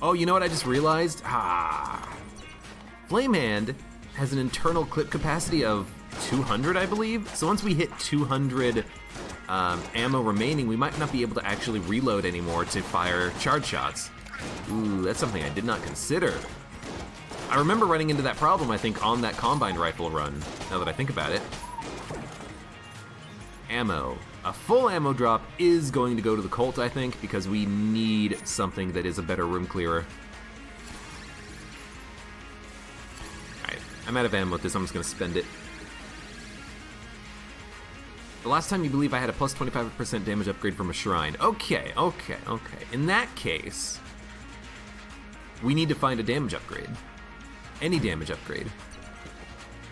Oh, you know what I just realized? Flame hand has an internal clip capacity of 200, I believe. So once we hit 200 ammo remaining, we might not be able to actually reload anymore to fire charge shots. Ooh, that's something I did not consider. I remember running into that problem, I think, on that combine rifle run, now that I think about it. Ammo. A full ammo drop is going to go to the Colt, I think, because we need something that is a better room clearer. Alright, I'm out of ammo with this, I'm just going to spend it. The last time you believe I had a plus 25% damage upgrade from a shrine. Okay. In that case, we need to find a damage upgrade. Any damage upgrade.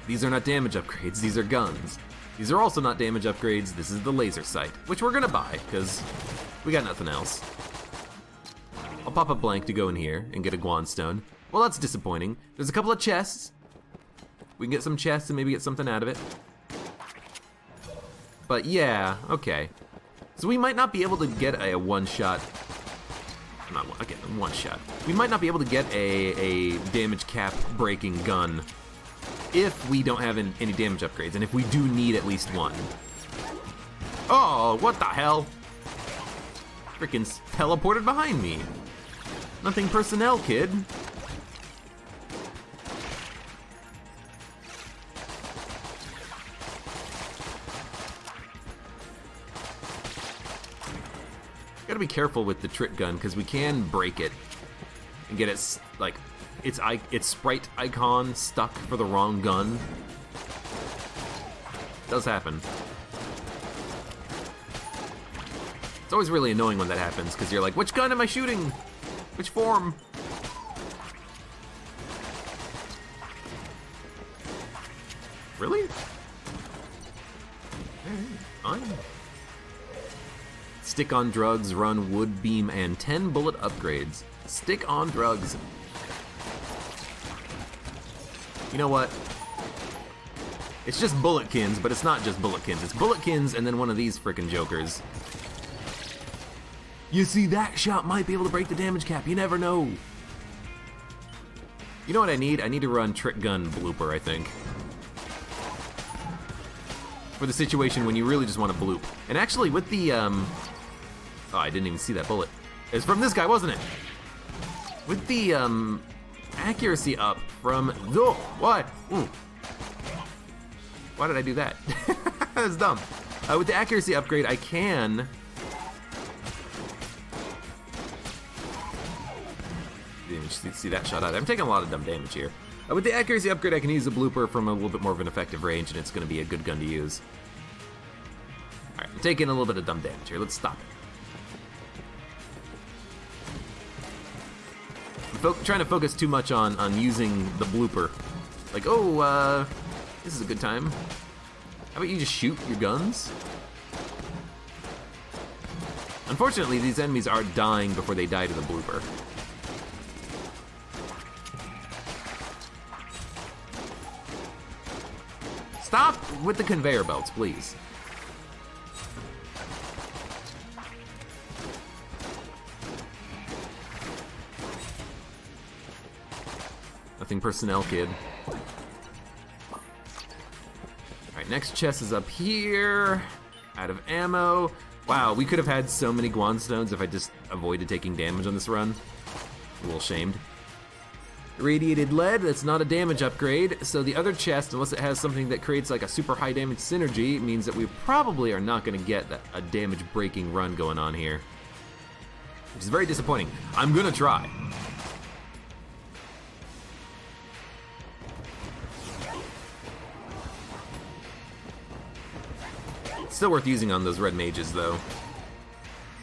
These are not damage upgrades, these are guns. These are also not damage upgrades, this is the laser sight, which we're gonna buy, because we got nothing else. I'll pop a blank to go in here and get a Guanstone. Well, that's disappointing. There's a couple of chests. We can get some chests and maybe get something out of it. But yeah, okay. So we might not be able to get a one-shot. Again, one shot. We might not be able to get a damage cap breaking gun if we don't have any damage upgrades, and if we do need at least one. Oh, what the hell? Frickin' teleported behind me. Nothing personnel, kid. Gotta be careful with the trick gun because we can break it and get its its sprite icon stuck for the wrong gun. It does happen. It's always really annoying when that happens because you're like, which gun am I shooting? Which form? Really? Fine. Stick on drugs, run wood beam, and 10 bullet upgrades. Stick on drugs. You know what? It's just bulletkins, but it's not just bulletkins. It's bulletkins and then one of these frickin' jokers. You see, that shot might be able to break the damage cap. You never know. You know what I need? I need to run trick gun blooper, I think. For the situation when you really just want to bloop. And actually, with the, oh, I didn't even see that bullet. It's from this guy, wasn't it? With the, accuracy up from, oh, what? Ooh. Why did I do that? That's dumb. With the accuracy upgrade, I can... Didn't even see that shot out. I'm taking a lot of dumb damage here. With the accuracy upgrade, I can use the blooper from a little bit more of an effective range, and it's going to be a good gun to use. Alright, I'm taking a little bit of dumb damage here. Let's stop it. I'm trying to focus too much on using the blooper. Like, oh, This is a good time. How about you just shoot your guns? Unfortunately, these enemies are dying before they die to the blooper. Stop with the conveyor belts, please. Nothing personnel, kid. Alright, next chest is up here. Out of ammo. Wow, we could have had so many Guan stones if I just avoided taking damage on this run. A little shamed. Irradiated lead, that's not a damage upgrade, so the other chest, unless it has something that creates like a super high damage synergy, means that we probably are not going to get a damage breaking run going on here. Which is very disappointing. I'm going to try. Still worth using on those red mages, though.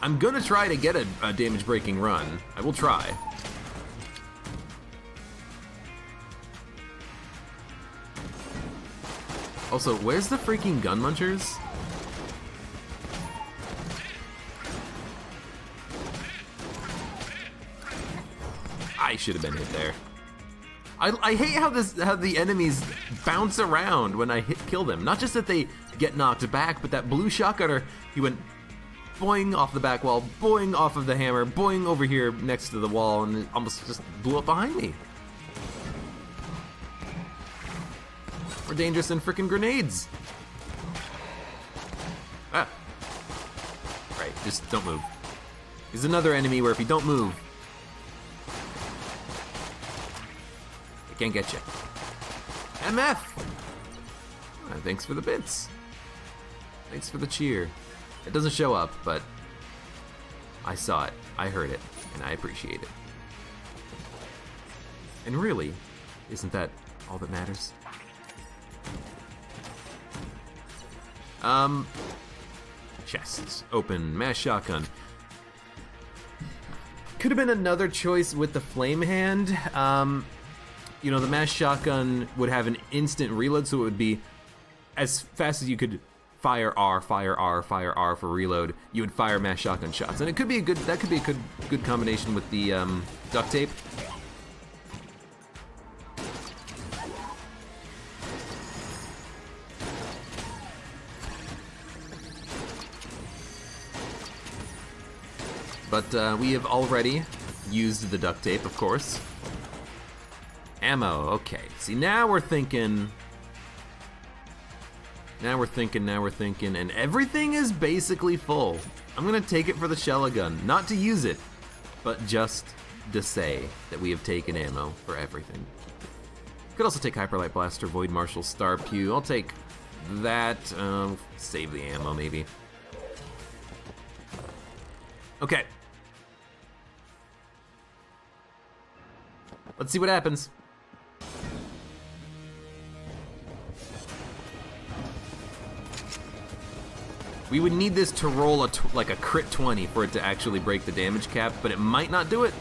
I'm gonna try to get a damage-breaking run. I will try. Also, where's the freaking gun munchers? I should have been hit there. I hate how the enemies bounce around when I kill them. Not just that they get knocked back, but that blue shotgunner, he went boing off the back wall, boing off of the hammer, boing over here next to the wall, and it almost just blew up behind me. More dangerous than frickin' grenades. Ah. Right, just don't move. There's another enemy where if you don't move, can't get you. MF! Thanks for the bits. Thanks for the cheer. It doesn't show up, but I saw it, I heard it, and I appreciate it. And really, isn't that all that matters? Chests. Open. Mass shotgun. Could have been another choice with the flame hand. You know, the mass shotgun would have an instant reload, so it would be as fast as you could fire R, fire R, fire R for reload. You would fire mass shotgun shots, and it could be a good combination with the duct tape. But we have already used the duct tape, of course. Ammo, okay. See, now we're thinking. Now we're thinking, and everything is basically full. I'm gonna take it for the Chillin, not to use it, but just to say that we have taken ammo for everything. Could also take Hyperlight Blaster, Void Marshal, Star Pew. I'll take that. Save the ammo, maybe. Okay. Let's see what happens. We would need this to roll like a crit 20 for it to actually break the damage cap, but it might not do it.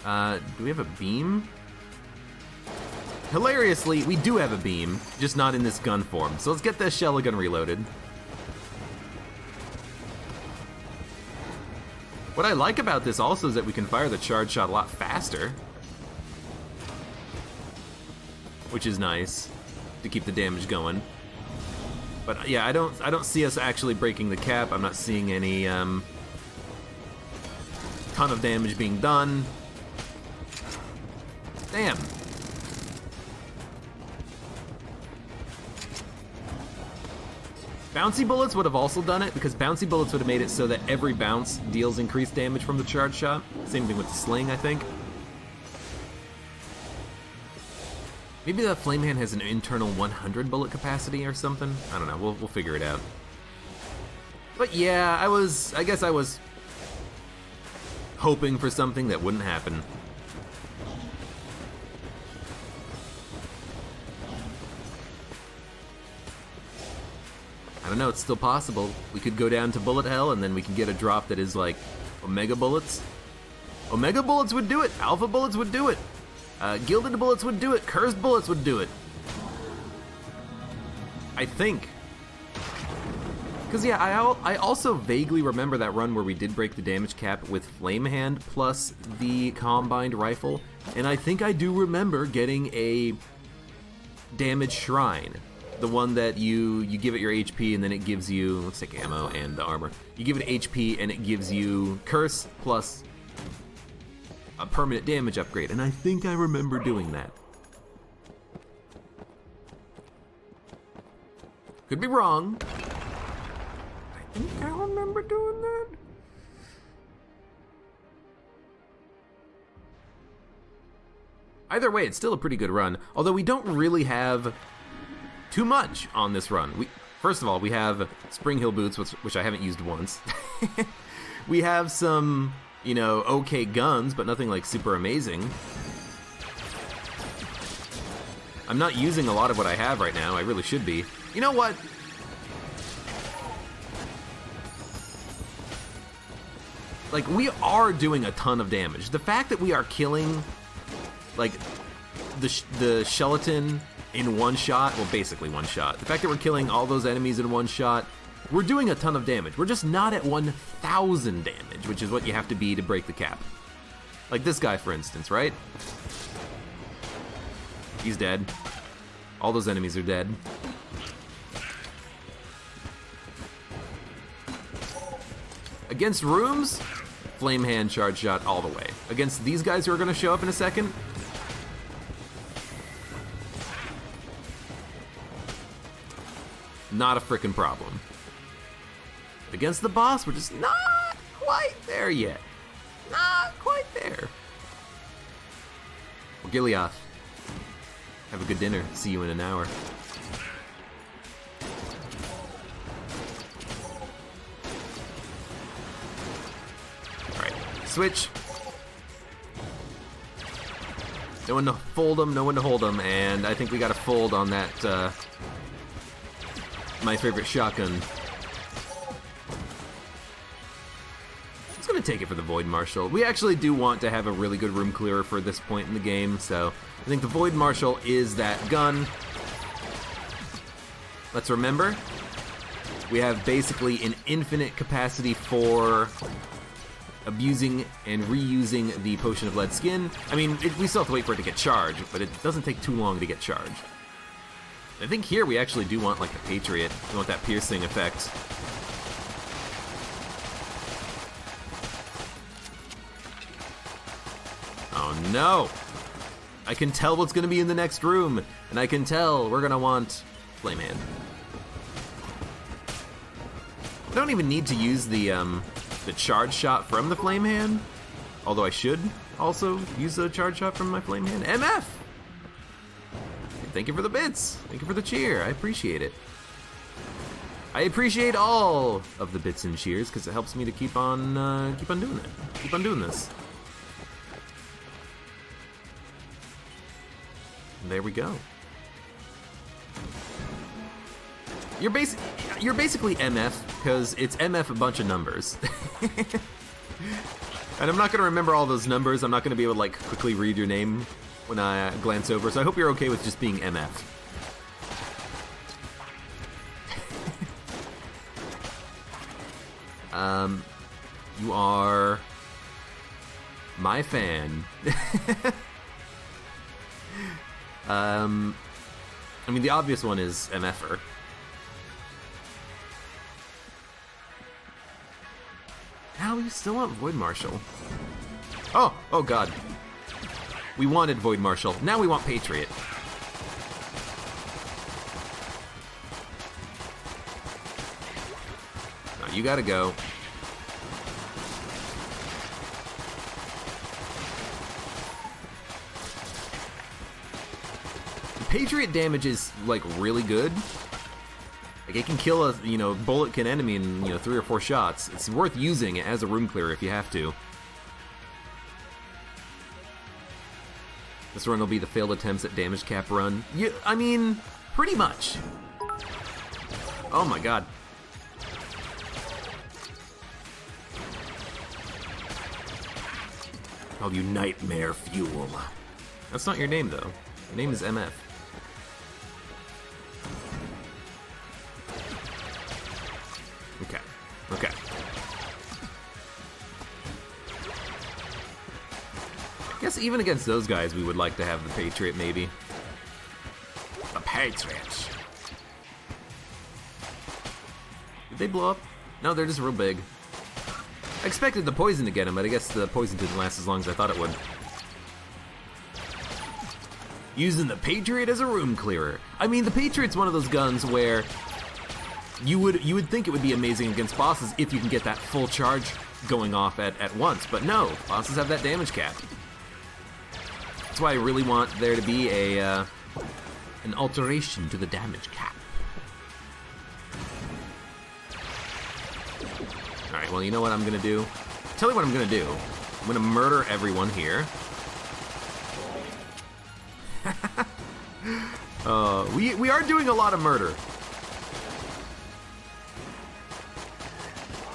Do we have a beam? Hilariously, we do have a beam, just not in this gun form. So let's get this Chillin reloaded. What I like about this also is that we can fire the charge shot a lot faster, which is nice to keep the damage going. But yeah, I don't see us actually breaking the cap. I'm not seeing any ton of damage being done. Damn. Bouncy bullets would have also done it, because bouncy bullets would have made it so that every bounce deals increased damage from the charge shot. Same thing with the sling, I think. Maybe the flame hand has an internal 100 bullet capacity or something. I don't know. We'll figure it out. But yeah, I guess I was hoping for something that wouldn't happen. I don't know, it's still possible. We could go down to bullet hell and then we can get a drop that is like Omega bullets. Omega bullets would do it. Alpha bullets would do it. Gilded bullets would do it. Cursed bullets would do it. I think. Because, yeah, I also vaguely remember that run where we did break the damage cap with Flame Hand plus the Combined Rifle. And I think I do remember getting a Damage Shrine. The one that you give it your HP and then it gives you, let's take ammo and the armor. You give it HP and it gives you Curse plus a permanent damage upgrade. And I think I remember doing that. Could be wrong. I think I remember doing that. Either way, it's still a pretty good run. Although we don't really have too much on this run. First of all, we have Spring Hill Boots, which I haven't used once. We have some, you know, okay guns, but nothing like super amazing. I'm not using a lot of what I have right now. I really should be. You know what? Like, we are doing a ton of damage. The fact that we are killing, like, the skeleton in one shot, well, basically one shot. The fact that we're killing all those enemies in one shot, we're doing a ton of damage. We're just not at 1,000 damage, which is what you have to be to break the cap. Like this guy, for instance, right? He's dead. All those enemies are dead. Against rooms, Flame Hand, Charge Shot all the way. Against these guys who are going to show up in a second, not a frickin' problem. Against the boss, we're just not quite there yet. Not quite there. Well, Gileath, have a good dinner. See you in an hour. Alright, switch. No one to fold them, no one to hold them, and I think we got a fold on that, my favorite shotgun. It's gonna take it for the Void Marshal. We actually do want to have a really good room clearer for this point in the game, so I think the Void Marshal is that gun. Let's remember, we have basically an infinite capacity for abusing and reusing the Potion of Lead Skin. I mean, we still have to wait for it to get charged, but it doesn't take too long to get charged. I think here we actually do want, like, the Patriot. We want that piercing effect. Oh no! I can tell what's gonna be in the next room, and I can tell we're gonna want Flame Hand. I don't even need to use the charge shot from the Flame Hand, although I should also use the charge shot from my Flame Hand. MF! Thank you for the bits. Thank you for the cheer. I appreciate it. I appreciate all of the bits and cheers because it helps me to keep on doing it. Keep on doing this. And there we go. You're basically MF because it's MF a bunch of numbers. And I'm not gonna remember all those numbers. I'm not gonna be able to, like, quickly read your name when I glance over, so I hope you're okay with just being MF. You are my fan. I mean, the obvious one is MFer. Now we still want Void Marshal. Oh god. We wanted Void Marshal. Now we want Patriot. No, you gotta go. The Patriot damage is, like, really good. Like, it can kill a, bullet-can enemy in, 3 or 4 shots. It's worth using it as a room clearer if you have to. This run will be the failed attempts at damage cap run. I mean, pretty much. Oh my god. Call you Nightmare Fuel. That's not your name, though. Your name is MF. Okay. Okay. I guess even against those guys, we would like to have the Patriot, maybe. The Patriot. Did they blow up? No, they're just real big. I expected the poison to get him, but I guess the poison didn't last as long as I thought it would. Using the Patriot as a room clearer. I mean, the Patriot's one of those guns where you would think it would be amazing against bosses if you can get that full charge going off at once, but no, bosses have that damage cap. That's why I really want there to be an alteration to the damage cap. Alright, well, you know what I'm gonna do? Tell you what I'm gonna do. I'm gonna murder everyone here. We are doing a lot of murder.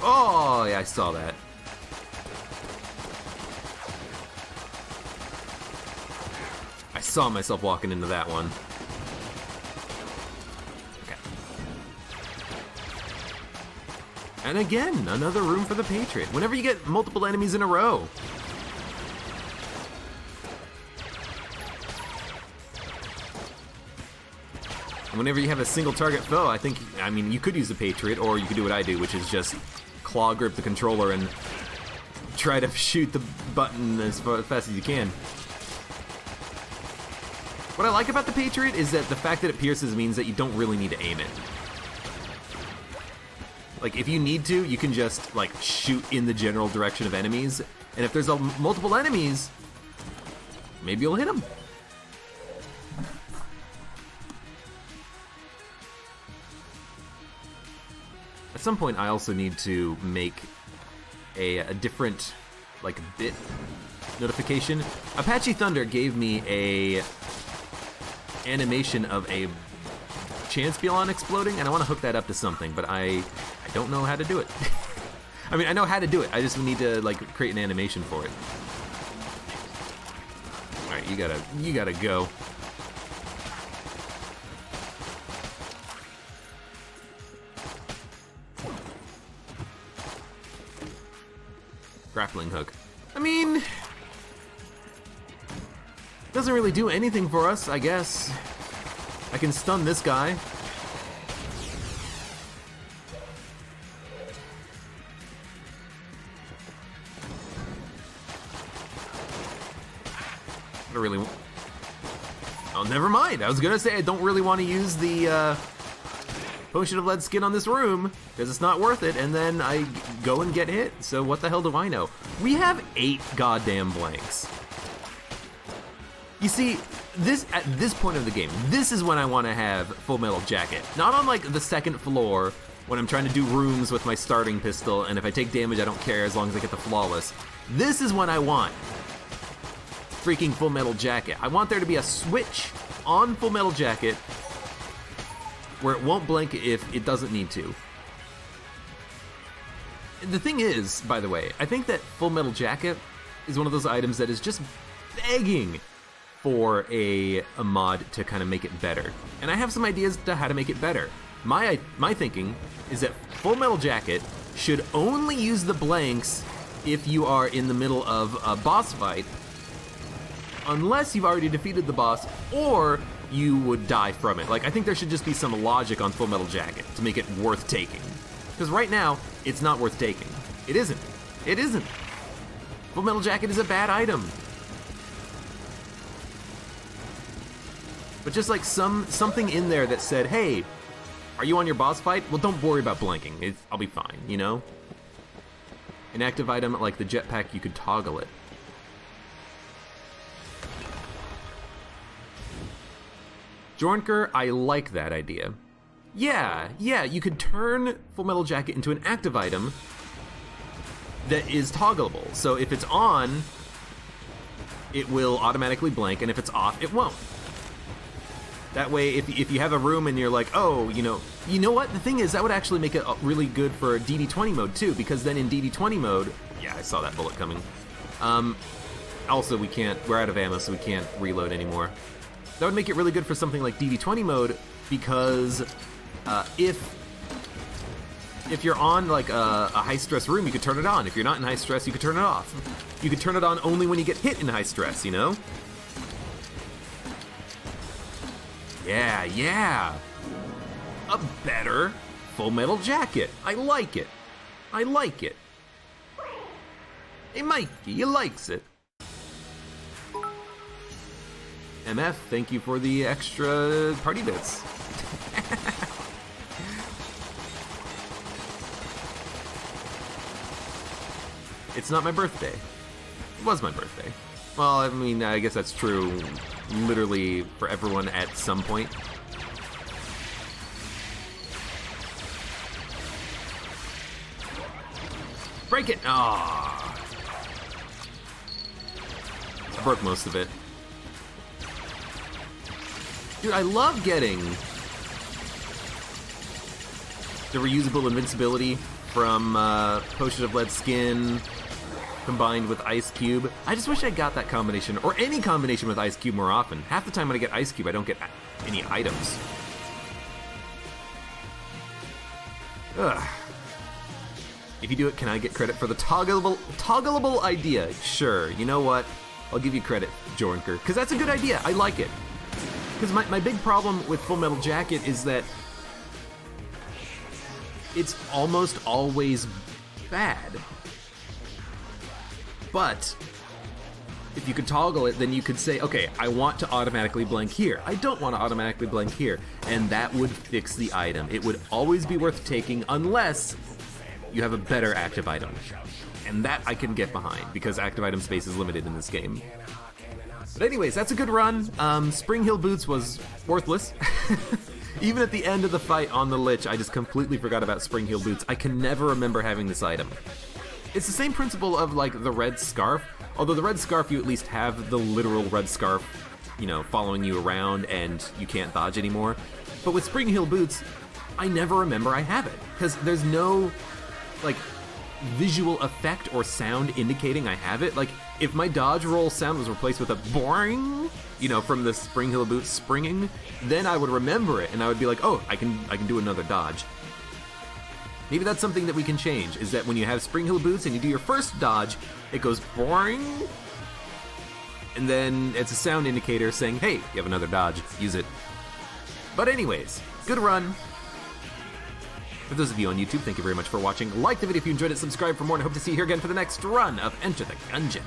Oh, yeah, I saw that. I saw myself walking into that one. Okay. And again, another room for the Patriot. Whenever you get multiple enemies in a row. Whenever you have a single target foe, I mean, you could use the Patriot, or you could do what I do, which is just claw grip the controller and try to shoot the button as fast as you can. What I like about the Patriot is that the fact that it pierces means that you don't really need to aim it. Like, if you need to, you can just, like, shoot in the general direction of enemies, and if there's multiple enemies, maybe you'll hit them. At some point, I also need to make a different, like, bit notification. Apache Thunder gave me a animation of a chance beyond exploding, and I want to hook that up to something, but I don't know how to do it. I mean, I know how to do it. I just need to, like, create an animation for it. All right, you gotta go. Grappling hook. I mean, doesn't really do anything for us, I guess. I can stun this guy. I don't really. Oh, never mind. I was gonna say I don't really want to use the potion of lead skin on this room because it's not worth it, and then I go and get hit. So what the hell do I know? We have 8 goddamn blanks. You see, at this point of the game, this is when I want to have Full Metal Jacket. Not on, like, the second floor when I'm trying to do rooms with my starting pistol, and if I take damage, I don't care as long as I get the flawless. This is when I want freaking Full Metal Jacket. I want there to be a switch on Full Metal Jacket where it won't blink if it doesn't need to. The thing is, by the way, I think that Full Metal Jacket is one of those items that is just begging for a mod to kind of make it better. And I have some ideas to how to make it better. My thinking is that Full Metal Jacket should only use the blanks if you are in the middle of a boss fight, unless you've already defeated the boss, or you would die from it. Like, I think there should just be some logic on Full Metal Jacket to make it worth taking. Because right now, it's not worth taking. It isn't. It isn't. Full Metal Jacket is a bad item. But just like something in there that said, hey, are you on your boss fight? Well, don't worry about blinking. I'll be fine, you know? An active item like the jetpack, you could toggle it. Jornker, I like that idea. Yeah, you could turn Full Metal Jacket into an active item that is toggleable. So if it's on, it will automatically blink, and if it's off, it won't. That way, if you have a room and you're like, oh, you know what? The thing is, that would actually make it really good for DD20 mode too, because then in DD20 mode, yeah, I saw that bullet coming. also we're out of ammo, so we can't reload anymore. That would make it really good for something like DD20 mode, because if you're on like a high stress room, you could turn it on. If you're not in high stress, you could turn it off. You could turn it on only when you get hit in high stress, you know? Yeah, yeah. A better Full Metal Jacket. I like it. I like it. Hey, Mikey, you likes it. MF, thank you for the extra party bits. It's not my birthday. It was my birthday. Well, I mean, I guess that's true literally for everyone at some point. Break it! Ah, I broke most of it. Dude, I love getting the reusable invincibility from Potion of Lead Skin combined with Ice Cube. I just wish I got that combination, or any combination with Ice Cube more often. Half the time when I get Ice Cube, I don't get any items. Ugh. If you do it, can I get credit for the toggleable idea? Sure, you know what? I'll give you credit, Jornker, because that's a good idea. I like it. Because my big problem with Full Metal Jacket is that it's almost always bad. But if you could toggle it, then you could say, okay, I want to automatically blank here. I don't want to automatically blank here. And that would fix the item. It would always be worth taking unless you have a better active item. And that I can get behind, because active item space is limited in this game. But anyways, that's a good run. Spring Hill Boots was worthless. Even at the end of the fight on the Lich, I just completely forgot about Spring Heel Boots. I can never remember having this item. It's the same principle of, like, the Red Scarf. Although the Red Scarf, you at least have the literal Red Scarf, you know, following you around and you can't dodge anymore. But with Spring Heel Boots, I never remember I have it. Because there's no, like, visual effect or sound indicating I have it. Like, if my dodge roll sound was replaced with a boing, you know, from the Spring Heel Boots springing, then I would remember it and I would be like, oh, I can do another dodge. Maybe that's something that we can change, is that when you have Spring Heel Boots and you do your first dodge, it goes boing, and then it's a sound indicator saying, hey, you have another dodge, use it. But anyways, good run. For those of you on YouTube, thank you very much for watching. Like the video if you enjoyed it, subscribe for more, and I hope to see you here again for the next run of Enter the Gungeon.